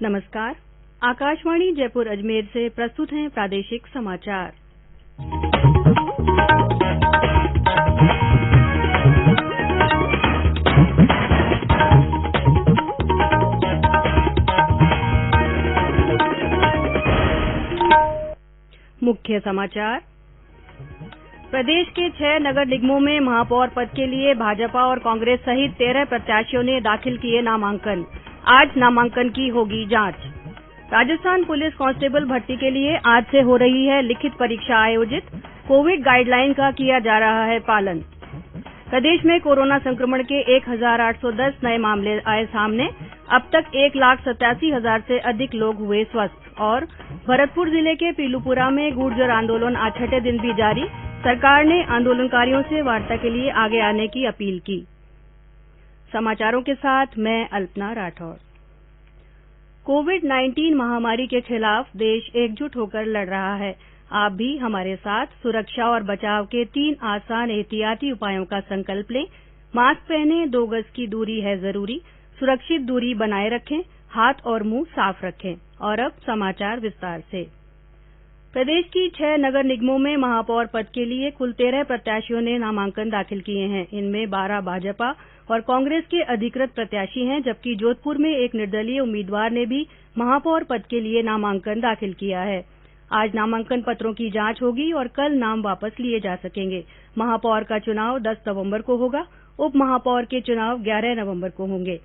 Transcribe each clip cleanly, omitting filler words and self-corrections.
नमस्कार। आकाशवाणी जयपुर अजमेर से प्रस्तुत हैं प्रादेशिक समाचार। मुख्य समाचार। प्रदेश के 6 नगर निगमों में महापौर पद के लिए भाजपा और कांग्रेस सहित 13 प्रत्याशियों ने दाखिल किए नामांकन। आज नामांकन की होगी जांच। राजस्थान पुलिस कांस्टेबल भर्ती के लिए आज से हो रही है लिखित परीक्षा आयोजित। कोविड गाइडलाइन का किया जा रहा है पालन। प्रदेश में कोरोना संक्रमण के 1810 नए मामले आए सामने। अब तक 1,87,000 से अधिक लोग हुए स्वस्थ। और भरतपुर जिले के पीलूपुरा में गुर्जर आंदोलन आज छठे दिन भी जारी। सरकार ने आंदोलनकारियों से वार्ता के लिए आगे आने की अपील की। समाचारों के साथ मैं अल्पना राठौर। कोविड-19 महामारी के खिलाफ देश एकजुट होकर लड़ रहा है। आप भी हमारे साथ सुरक्षा और बचाव के 3 आसान एहतियाती उपायों का संकल्प लें। मास्क पहनें, 2 गज की दूरी है जरूरी, सुरक्षित दूरी बनाए रखें, हाथ और मुंह साफ रखें। और अब समाचार विस्तार से। प्रदेश की 6 नगर निगमों में महापौर पद के लिए कुल 13 प्रत्याशियों ने नामांकन दाखिल किए हैं। इनमें 12 भाजपा और कांग्रेस के अधिकृत प्रत्याशी हैं, जबकि जोधपुर में एक निर्दलीय उम्मीदवार ने भी महापौर पद के लिए नामांकन दाखिल किया है। आज नामांकन पत्रों की जांच होगी और कल नाम वापस लिए जा सकेंगे। महापौर का चुनाव 10 नवंबर को होगा। उप महापौर के चुनाव 11 नवंबर को होंगे।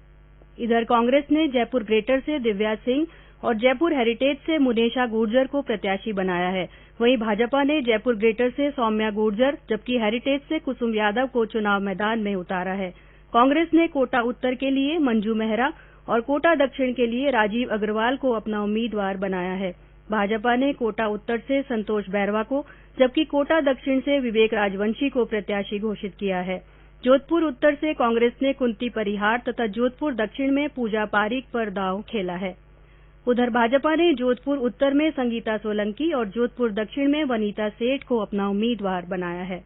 इधर कांग्रेस ने जयपुर ग्रेटर से दिव्या सिंह और जयपुर हेरिटेज से मुनेशा गुर्जर को प्रत्याशी बनाया है। वहीं भाजपा ने जयपुर ग्रेटर से सौम्या गुर्जर जबकि हेरिटेज से कुसुम यादव को चुनाव मैदान में उतारा है। कांग्रेस ने कोटा उत्तर के लिए मंजू मेहरा और कोटा दक्षिण के लिए राजीव अग्रवाल को अपना उम्मीदवार बनाया है। भाजपा ने कोटा उत्तर से संतोष बैरवा को जबकि कोटा दक्षिण से विवेक राजवंशी को प्रत्याशी घोषित किया है। जोधपुर उत्तर से कांग्रेस ने कुंती परिहार तथा जोधपुर दक्षिण में पूजा पारीक पर दांव खेला है। उधर भाजपा ने जोधपुर उत्तर में संगीता सोलंकी और जोधपुर दक्षिण में वनीता सेठ को अपना उम्मीदवार बनाया है।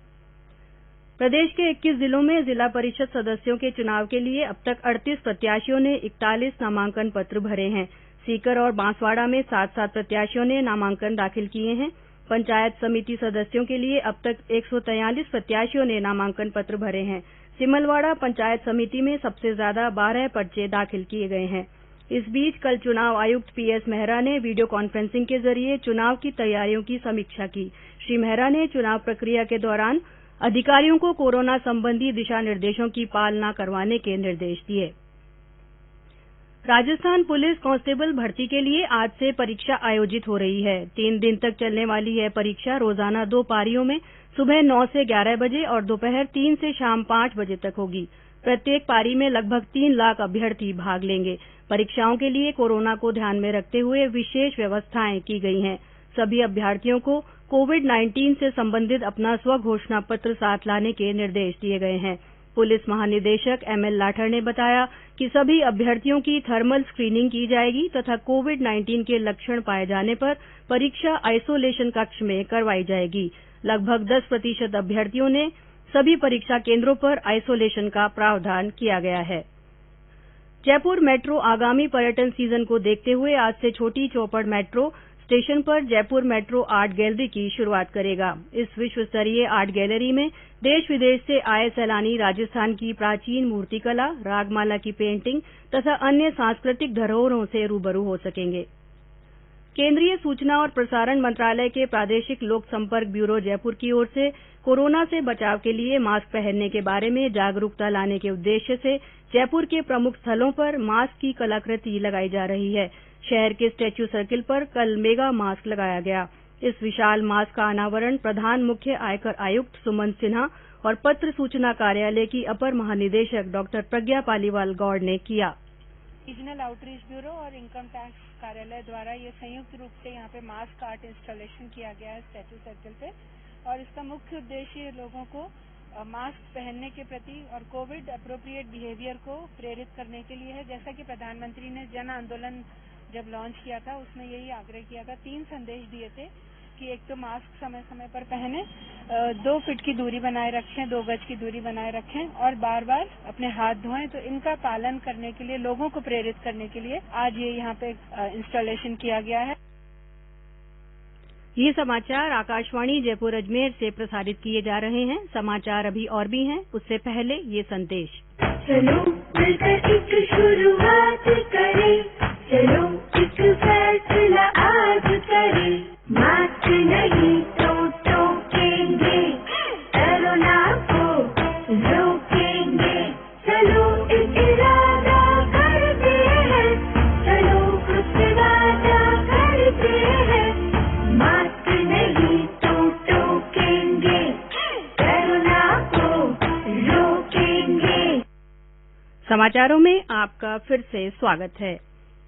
प्रदेश के 21 जिलों में जिला परिषद सदस्यों के चुनाव के लिए अब तक 38 प्रत्याशियों ने 41 नामांकन पत्र भरे हैं। सीकर और बांसवाड़ा में 7-7 प्रत्याशियों ने नामांकन दाखिल किए हैं। पंचायत समिति सदस्यों के लिए अब तक 143 प्रत्याशियों ने नामांकन पत्र भरे हैं। सिमलवाड़ा पंचायत समिति में सबसे ज्यादा 12 पर्चे दाखिल किए गए हैं। इस बीच कल चुनाव आयुक्त पीएस मेहरा ने वीडियो कॉन्फ्रेंसिंग के जरिए चुनाव की तैयारियों की समीक्षा की। श्री मेहरा ने चुनाव प्रक्रिया के दौरान अधिकारियों को कोरोना संबंधी दिशा निर्देशों की पालना करवाने के निर्देश दिए। राजस्थान पुलिस कांस्टेबल भर्ती के लिए आज से परीक्षा आयोजित हो रही है। 3 दिन तक चलने वाली यह परीक्षा रोजाना 2 पारियों में सुबह 9 से 11 बजे और दोपहर 3 से शाम 5 बजे तक होगी। प्रत्येक पारी में लगभग 3 लाख अभ्यर्थी भाग लेंगे। परीक्षाओं के लिए कोरोना को ध्यान में रखते हुए विशेष व्यवस्थाएं की गई हैं। सभी अभ्यर्थियों को कोविड-19 से संबंधित अपना स्वघोषणा पत्र साथ लाने के निर्देश दिए गए हैं। पुलिस महानिदेशक एमएल लाठर ने बताया कि सभी अभ्यर्थियों की थर्मल स्क्रीनिंग की जाएगी तथा कोविड-19 के लक्षण पाए जाने पर परीक्षा आइसोलेशन कक्ष में करवाई जाएगी। लगभग 10% अभ्यर्थियों ने सभी परीक्षा केंद्रों पर आइसोलेशन का प्रावधान किया गया है। जयपुर मेट्रो आगामी पर्यटन सीजन को देखते हुए आज से छोटी चौपड़ मेट्रो स्टेशन पर जयपुर मेट्रो आर्ट गैलरी की शुरुआत करेगा। इस विश्व स्तरीय आर्ट गैलरी में देश विदेश से आए सैलानी राजस्थान की प्राचीन मूर्तिकला, रागमाला की पेंटिंग तथा अन्य सांस्कृतिक धरोहरों से रूबरू हो सकेंगे। केंद्रीय सूचना और प्रसारण मंत्रालय के प्रादेशिक लोक संपर्क ब्यूरो जयपुर की ओर से कोरोना से बचाव के लिए मास्क पहनने के बारे में जागरूकता लाने के उद्देश्य से जयपुर के प्रमुख स्थलों पर मास्क की कलाकृति लगाई जा रही है। शहर के स्टैच्यू सर्किल पर कल मेगा मास्क लगाया गया। इस विशाल मास्क का अनावरण प्रधान मुख्य आयकर आयुक्त सुमन सिन्हा और पत्र सूचना कार्यालय की अपर महानिदेशक डॉक्टर प्रज्ञा पालीवाल गौड़ ने किया। रीजनल आउटरीच ब्यूरो और इनकम टैक्स कार्यालय द्वारा ये संयुक्त रूप से यहाँ पे मास्क आर्ट इंस्टॉलेशन किया गया है स्टैच्यू सर्किल पे और इसका मुख्य उद्देश्य लोगों को मास्क पहनने के प्रति और कोविड अप्रोप्रिएट बिहेवियर को प्रेरित करने के लिए है। जैसा कि प्रधानमंत्री ने जन आंदोलन जब लॉन्च किया था उसमें यही आग्रह किया था, 3 संदेश दिए थे। कि एक तो मास्क समय समय पर पहने, 2 फीट की दूरी बनाए रखें, 2 गज की दूरी बनाए रखें और बार बार अपने हाथ धोएं। तो इनका पालन करने के लिए, लोगों को प्रेरित करने के लिए आज ये यहाँ पे इंस्टॉलेशन किया गया है। ये समाचार आकाशवाणी जयपुर अजमेर से प्रसारित किए जा रहे हैं। समाचार अभी और भी हैं, उससे पहले ये संदेश। चलो मिलकर एक शुरुआत करें, चलो एक फैसला आज करें, मास्क नहीं तो टोकेंगे, कोरोना को रोकेंगे, चलो एक इरादा करते हैं, चलो कुछ वादा करते हैं, मास्क नहीं तो टोकेंगे, कोरोना को रोकेंगे। समाचारों में आपका फिर से स्वागत है।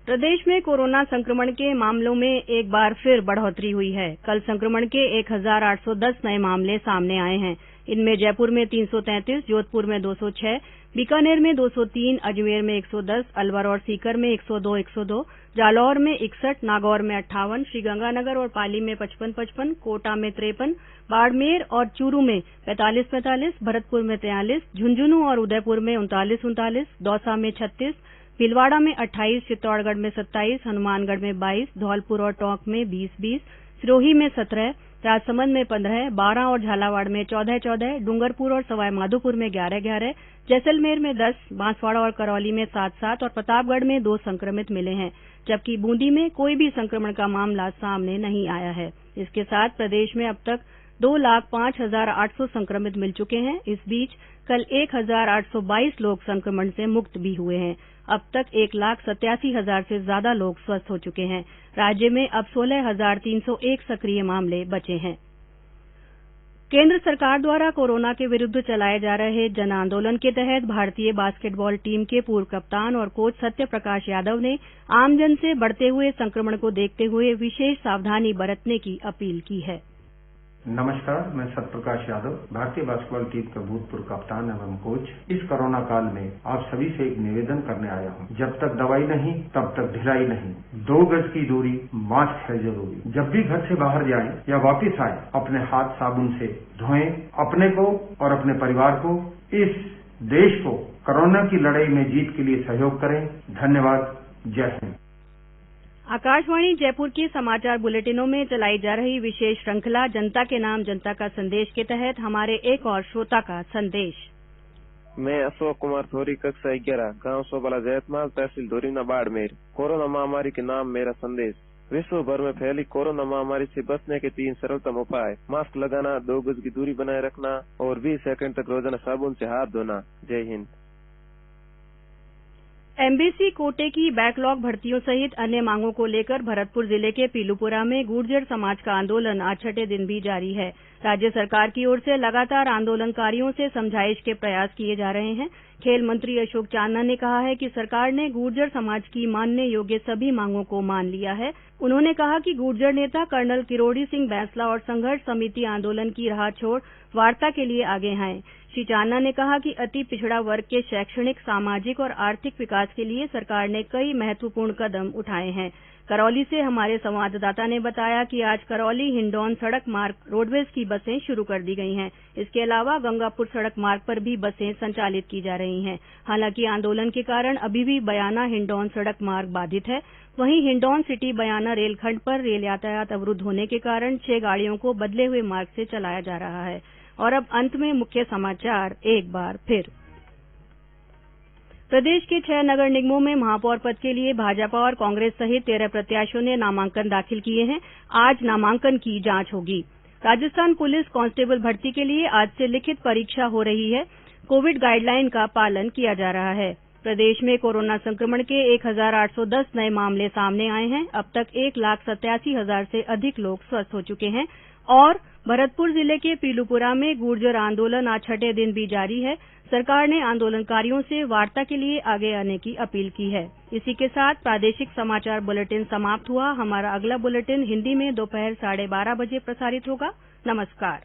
प्रदेश में कोरोना संक्रमण के मामलों में एक बार फिर बढ़ोतरी हुई है। कल संक्रमण के 1810 नए मामले सामने आए हैं। इनमें जयपुर में 333, जोधपुर में 206, बीकानेर में 203, अजमेर में 110, अलवर और सीकर में 102, जालौर में 61, नागौर में 58, श्रीगंगानगर और पाली में 55, कोटा में 53, बाड़मेर और चूरू में 45, भरतपुर में 43, झुंझुनू और उदयपुर में 39, दौसा में 36, भीलवाड़ा में 28, चित्तौड़गढ़ में 27, हनुमानगढ़ में 22, धौलपुर और टोंक में 20, सिरोही में 17, राजसमंद में 15, बारां और झालावाड़ में 14, डूंगरपुर और सवाईमाधोपुर में 11, जैसलमेर में 10, बांसवाड़ा और करौली में 7 और प्रतापगढ़ में 2 संक्रमित मिले हैं, जबकि बूंदी में कोई भी संक्रमण का मामला सामने नहीं आया है। इसके साथ प्रदेश में अब तक 2,05,800 संक्रमित मिल चुके हैं। इस बीच कल 1,822 लोग संक्रमण से मुक्त भी हुए हैं। अब तक 1,87,000 से ज्यादा लोग स्वस्थ हो चुके हैं। राज्य में अब 16,301 सक्रिय मामले बचे हैं। केंद्र सरकार द्वारा कोरोना के विरुद्ध चलाए जा रहे जन आंदोलन के तहत भारतीय बास्केटबॉल टीम के पूर्व कप्तान और कोच सत्य प्रकाश यादव ने आमजन से बढ़ते हुए संक्रमण को देखते हुए विशेष सावधानी बरतने की अपील की है। नमस्कार, मैं सत्य प्रकाश यादव, भारतीय बास्केटबॉल टीम का भूतपूर्व कप्तान एवं कोच। इस कोरोना काल में आप सभी से एक निवेदन करने आया हूं। जब तक दवाई नहीं तब तक ढिलाई नहीं, 2 गज की दूरी, मास्क है जरूरी। जब भी घर से बाहर जाएं या वापिस आए, अपने हाथ साबुन से धोएं। अपने को और अपने परिवार को, इस देश को कोरोना की लड़ाई में जीत के लिए सहयोग करें। धन्यवाद। जय हिंद। आकाशवाणी जयपुर के समाचार बुलेटिनों में चलाई जा रही विशेष श्रृंखला जनता के नाम जनता का संदेश के तहत हमारे एक और श्रोता का संदेश। मैं अशोक कुमार थोरी, कक्षा 11, गांव सोबला जैतमाल, तहसील धोरीना, बाड़मेर। कोरोना महामारी के नाम मेरा संदेश। विश्व भर में फैली कोरोना महामारी से बचने के 3 सरलतम उपाय: मास्क लगाना, 2 गज की दूरी बनाए रखना और 20 सेकंड तक रोजाना साबुन से हाथ धोना। जय हिंद। एमबीसी कोटे की बैकलॉग भर्तियों सहित अन्य मांगों को लेकर भरतपुर जिले के पीलूपुरा में गुर्जर समाज का आंदोलन आज छठे दिन भी जारी है। राज्य सरकार की ओर से लगातार आंदोलनकारियों से समझाइश के प्रयास किए जा रहे हैं। खेल मंत्री अशोक चांदना ने कहा है कि सरकार ने गुर्जर समाज की मानने योग्य सभी मांगों को मान लिया है। उन्होंने कहा कि गुर्जर नेता कर्नल किरोड़ी सिंह बैंसला और संघर्ष समिति आंदोलन की राह छोड़ वार्ता के लिए आगे आए। श्री चांदना ने कहा कि अति पिछड़ा वर्ग के शैक्षणिक, सामाजिक और आर्थिक विकास के लिए सरकार ने कई महत्वपूर्ण कदम उठाए हैं। करौली से हमारे संवाददाता ने बताया कि आज करौली हिंडौन सड़क मार्ग रोडवेज की बसें शुरू कर दी गई हैं। इसके अलावा गंगापुर सड़क मार्ग पर भी बसें संचालित की जा रही हैं। हालांकि आंदोलन के कारण अभी भी बयाना हिंडौन सड़क मार्ग बाधित है। वहीं हिंडौन सिटी बयाना रेलखंड पर रेल यातायात अवरुद्ध होने के कारण 6 गाड़ियों को बदले हुए मार्ग से चलाया जा रहा है। और अब अंत में मुख्य समाचार एक बार फिर। प्रदेश के 6 नगर निगमों में महापौर पद के लिए भाजपा और कांग्रेस सहित 13 प्रत्याशियों ने नामांकन दाखिल किए हैं। आज नामांकन की जांच होगी। राजस्थान पुलिस कांस्टेबल भर्ती के लिए आज से लिखित परीक्षा हो रही है। कोविड गाइडलाइन का पालन किया जा रहा है। प्रदेश में कोरोना संक्रमण के 1,810 नए मामले सामने आए हैं। अब तक 1,87,000 से अधिक लोग स्वस्थ हो चुके हैं। और भरतपुर जिले के पीलूपुरा में गुर्जर आंदोलन आज छठे दिन भी जारी है। सरकार ने आंदोलनकारियों से वार्ता के लिए आगे आने की अपील की है। इसी के साथ प्रादेशिक समाचार बुलेटिन समाप्त हुआ। हमारा अगला बुलेटिन हिंदी में दोपहर 12:30 बजे प्रसारित होगा। नमस्कार।